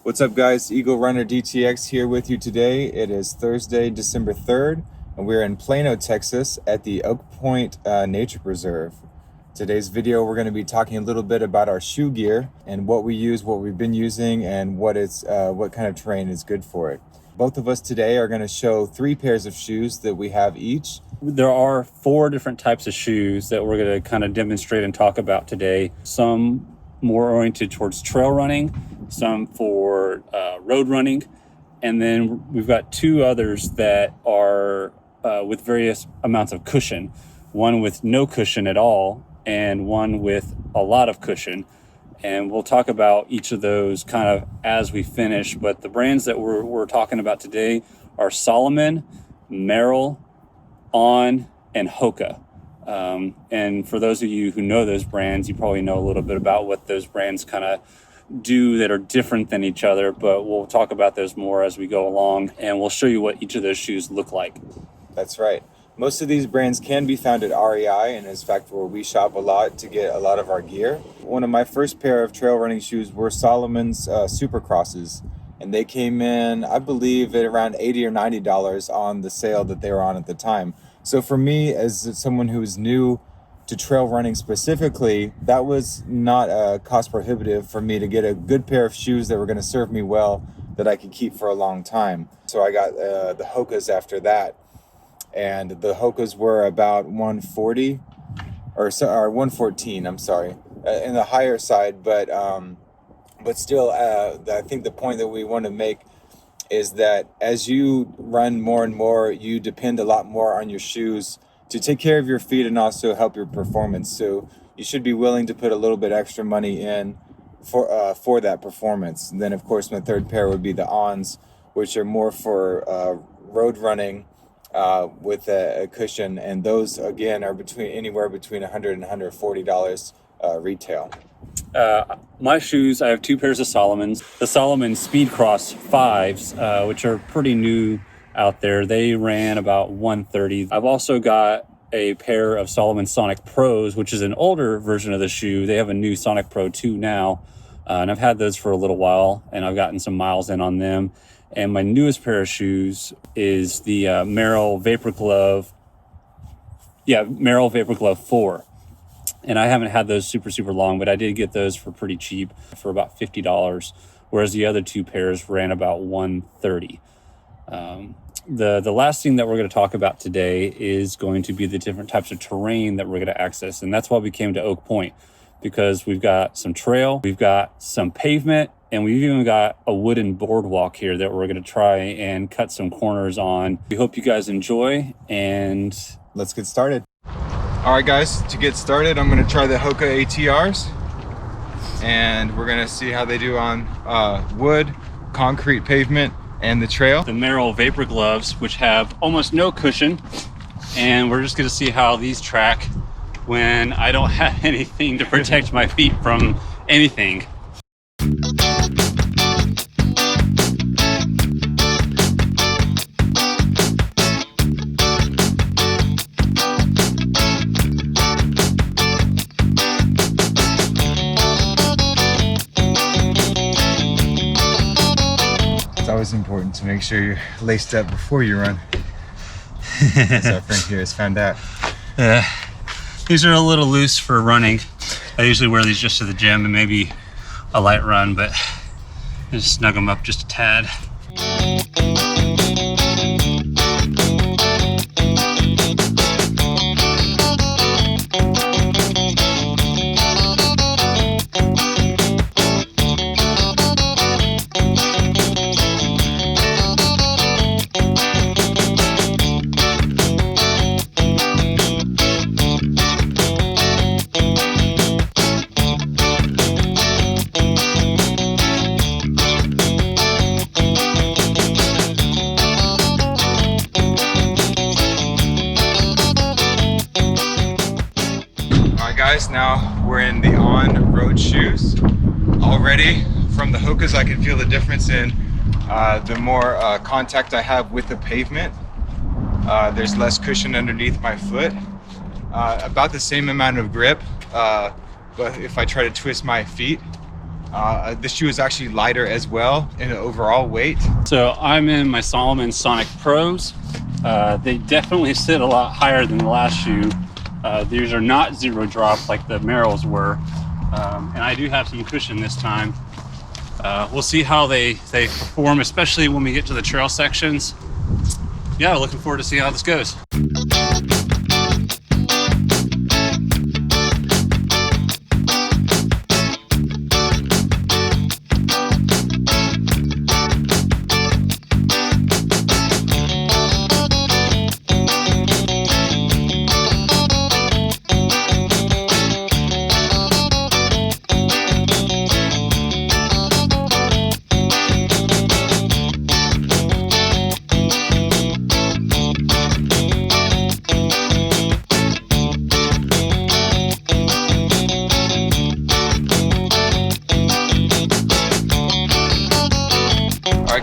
What's up, guys? Eagle Runner DTX here with you today. It is Thursday, December 3rd, and we're in Plano, Texas at the Oak Point Nature Preserve. Today's video, we're going to be talking a little bit about our shoe gear and what we use, what we've been using, and what kind of terrain is good for it. Both of us today are going to show 3 pairs of shoes that we have each. There are 4 different types of shoes that we're going to kind of demonstrate and talk about today. Some more oriented towards trail running, some for road running, and then we've got 2 others that are with various amounts of cushion. One with no cushion at all, and one with a lot of cushion. And we'll talk about each of those kind of as we finish. But the brands that we're talking about today are Salomon, Merrell, On, and Hoka. And for those of you who know those brands, you probably know a little bit about what those brands kind of do that are different than each other, but we'll talk about those more as we go along, and we'll show you what each of those shoes look like. That's right. Most of these brands can be found at REI, and in fact where we shop a lot to get a lot of our gear. One of my first pair of trail running shoes were Salomon's Supercrosses, and they came in, I believe, at around $80 or $90 on the sale that they were on at the time. So for me, as someone who is new to trail running specifically, that was not cost prohibitive for me to get a good pair of shoes that were going to serve me well, that I could keep for a long time. So I got the Hokas after that. And the Hokas were about 140 or 114, I'm sorry, in the higher side, but still, I think the point that we want to make is that as you run more and more, you depend a lot more on your shoes to take care of your feet and also help your performance. So you should be willing to put a little bit extra money in for that performance. And then, of course, my third pair would be the Ons, which are more for road running with a cushion, and those again are anywhere between $100 and $140 retail. My shoes, I have 2 pairs of Salomons. The Salomon Speedcross 5s, which are pretty new out there. They ran about $130. I've also got a pair of Salomon Sonic Pros, which is an older version of the shoe. They have a new Sonic Pro 2 now, and I've had those for a little while, and I've gotten some miles in on them. And my newest pair of shoes is the Merrell Vapor Glove. Yeah, Merrell Vapor Glove 4. And I haven't had those super long, but I did get those for pretty cheap, for about $50, whereas the other 2 pairs ran about $130. The last thing that we're going to talk about today is going to be the different types of terrain that we're going to access. And that's why we came to Oak Point, because we've got some trail, we've got some pavement, and we've even got a wooden boardwalk here that we're going to try and cut some corners on. We hope you guys enjoy, and let's get started. All right, guys, to get started, I'm going to try the HOKA ATRs, and we're going to see how they do on wood, concrete pavement, and the trail. The Merrell Vapor Gloves, which have almost no cushion, and we're just going to see how these track when I don't have anything to protect my feet from anything. It's always important to make sure you're laced up before you run. As our friend here has found out. These are a little loose for running. I usually wear these just to the gym and maybe a light run, but just snug them up just a tad. Guys, now we're in the On road shoes. Already from the Hokas, I can feel the difference in the more contact I have with the pavement. There's less cushion underneath my foot. About the same amount of grip, but if I try to twist my feet, The shoe is actually lighter as well in overall weight. So I'm in my Salomon Sonic Pros. They definitely sit a lot higher than the last shoe. These are not zero drop like the Merrells were. And I do have some cushion this time. We'll see how they perform, especially when we get to the trail sections. Yeah, looking forward to see how this goes.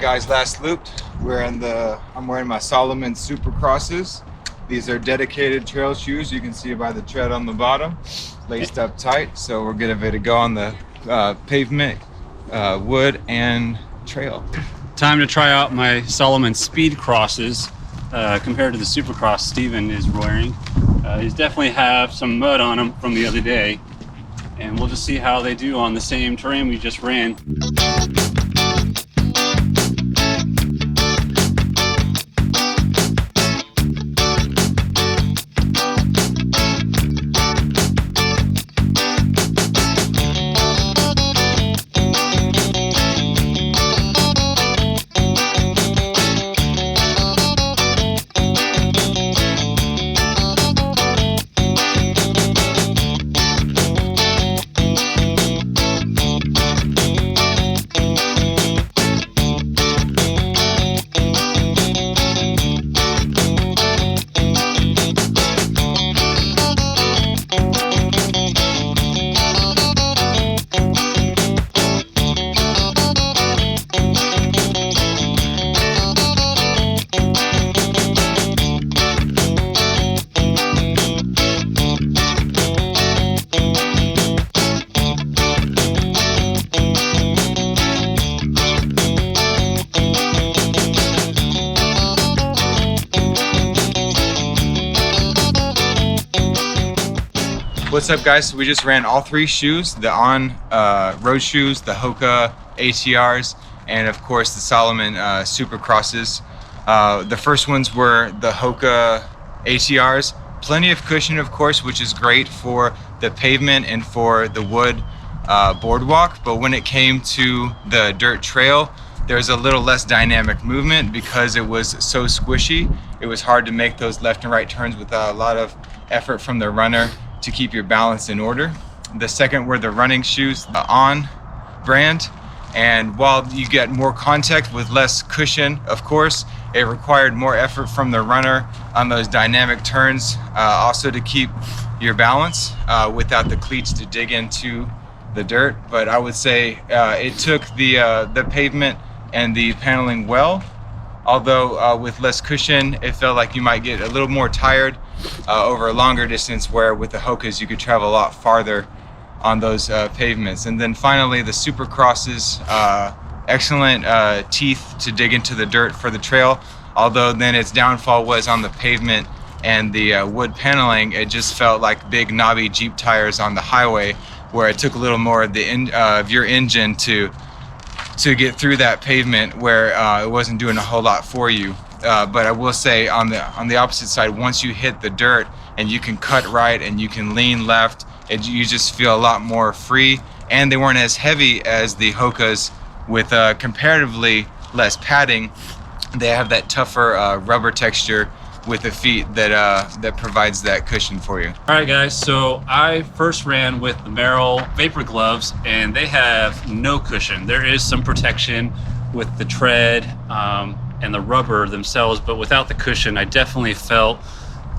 Guys, last loop, I'm wearing my Salomon Supercrosses. These are dedicated trail shoes. You can see by the tread on the bottom, laced up tight. So we're gonna to go on the pavement, wood, and trail. Time to try out my Salomon Speedcrosses compared to the Supercross Steven is wearing. These definitely have some mud on them from the other day, and we'll just see how they do on the same terrain we just ran. What's up, guys? So we just ran all three shoes, the road shoes, the HOKA ATRs, and of course the Salomon Supercrosses. The first ones were the HOKA ATRs. Plenty of cushion, of course, which is great for the pavement and for the wood boardwalk. But when it came to the dirt trail, there's a little less dynamic movement because it was so squishy. It was hard to make those left and right turns with a lot of effort from the runner to keep your balance in order. The second were the running shoes, the On brand. And while you get more contact with less cushion, of course, it required more effort from the runner on those dynamic turns, also to keep your balance without the cleats to dig into the dirt. But I would say it took the pavement and the paneling well, although with less cushion, it felt like you might get a little more tired over a longer distance, where with the Hokas you could travel a lot farther on those pavements. And then finally the Supercrosses, excellent teeth to dig into the dirt for the trail, although then its downfall was on the pavement and the wood paneling. It just felt like big knobby Jeep tires on the highway, where it took a little more of your engine to get through that pavement, where it wasn't doing a whole lot for you. But I will say on the opposite side, once you hit the dirt and you can cut right and you can lean left, you just feel a lot more free. And they weren't as heavy as the Hokas with comparatively less padding. They have that tougher rubber texture with the feet that provides that cushion for you. All right, guys, so I first ran with the Merrell Vapor Gloves, and they have no cushion. There is some protection with the tread and the rubber themselves, but without the cushion, I definitely felt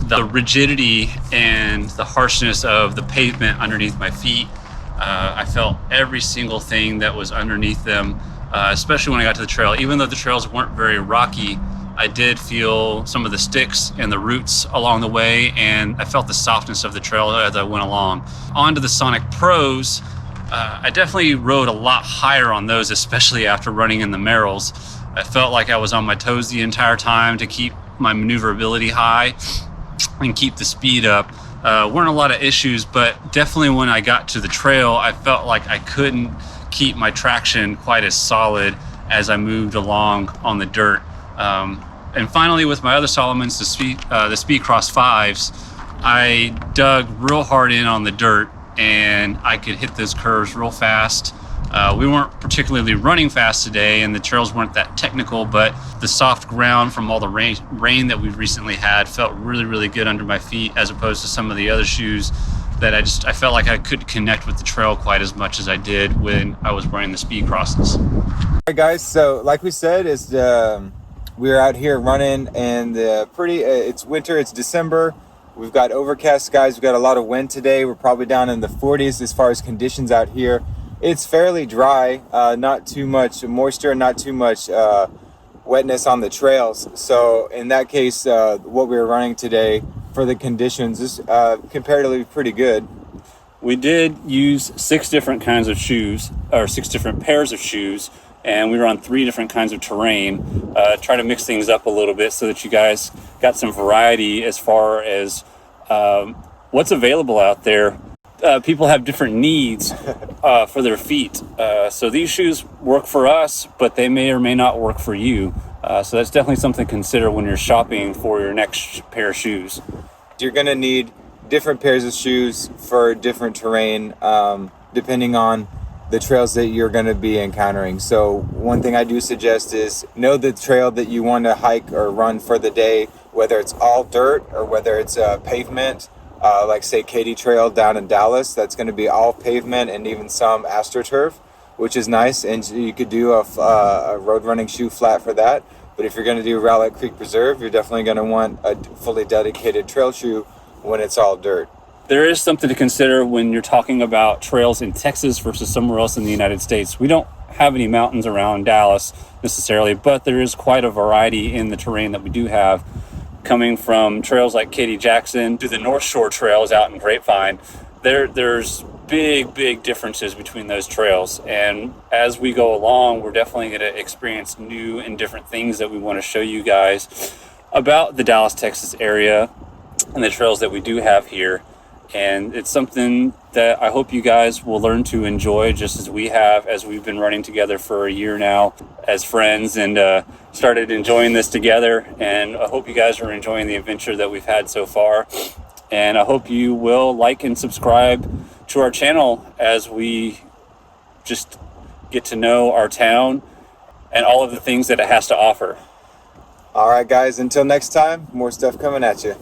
the rigidity and the harshness of the pavement underneath my feet. I felt every single thing that was underneath them, especially when I got to the trail. Even though the trails weren't very rocky, I did feel some of the sticks and the roots along the way, and I felt the softness of the trail as I went along. On to the Sonic Pros. I definitely rode a lot higher on those, especially after running in the Merrells. I felt like I was on my toes the entire time to keep my maneuverability high and keep the speed up. Weren't a lot of issues, but definitely when I got to the trail, I felt like I couldn't keep my traction quite as solid as I moved along on the dirt. And finally, with my other Salomons, the Speedcross 5s, I dug real hard in on the dirt and I could hit those curves real fast. We weren't particularly running fast today and the trails weren't that technical, but the soft ground from all the rain that we've recently had felt really, really good under my feet, as opposed to some of the other shoes that I felt like I couldn't connect with the trail quite as much as I did when I was wearing the Speedcrosses. All right, guys, so like we said, we're out here running, and it's winter, it's December. We've got overcast skies, we've got a lot of wind today. We're probably down in the 40s as far as conditions out here. It's fairly dry, not too much moisture, not too much wetness on the trails. So in that case, what we were running today for the conditions is comparatively pretty good. We did use 6 different kinds of shoes, or 6 different pairs of shoes, and we were on 3 different kinds of terrain. Try to mix things up a little bit so that you guys got some variety as far as what's available out there. People have different needs for their feet. So these shoes work for us, but they may or may not work for you. So that's definitely something to consider when you're shopping for your next pair of shoes. You're going to need different pairs of shoes for different terrain, depending on the trails that you're going to be encountering. So one thing I do suggest is know the trail that you want to hike or run for the day, whether it's all dirt or whether it's pavement. Like say Katy Trail down in Dallas, that's going to be all pavement and even some AstroTurf, which is nice, and you could do a road running shoe flat for that. But if you're going to do Rowlett Creek Preserve, you're definitely going to want a fully dedicated trail shoe when it's all dirt. There is something to consider when you're talking about trails in Texas versus somewhere else in the United States. We don't have any mountains around Dallas necessarily, but there is quite a variety in the terrain that we do have, coming from trails like Katy Jackson to the North Shore trails out in Grapevine. There's big differences between those trails, and as we go along, we're definitely going to experience new and different things that we want to show you guys about the Dallas, Texas area and the trails that we do have here. And it's something that I hope you guys will learn to enjoy just as we have, as we've been running together for a year now as friends and started enjoying this together. And I hope you guys are enjoying the adventure that we've had so far. And I hope you will like and subscribe to our channel as we just get to know our town and all of the things that it has to offer. All right, guys, until next time, more stuff coming at you.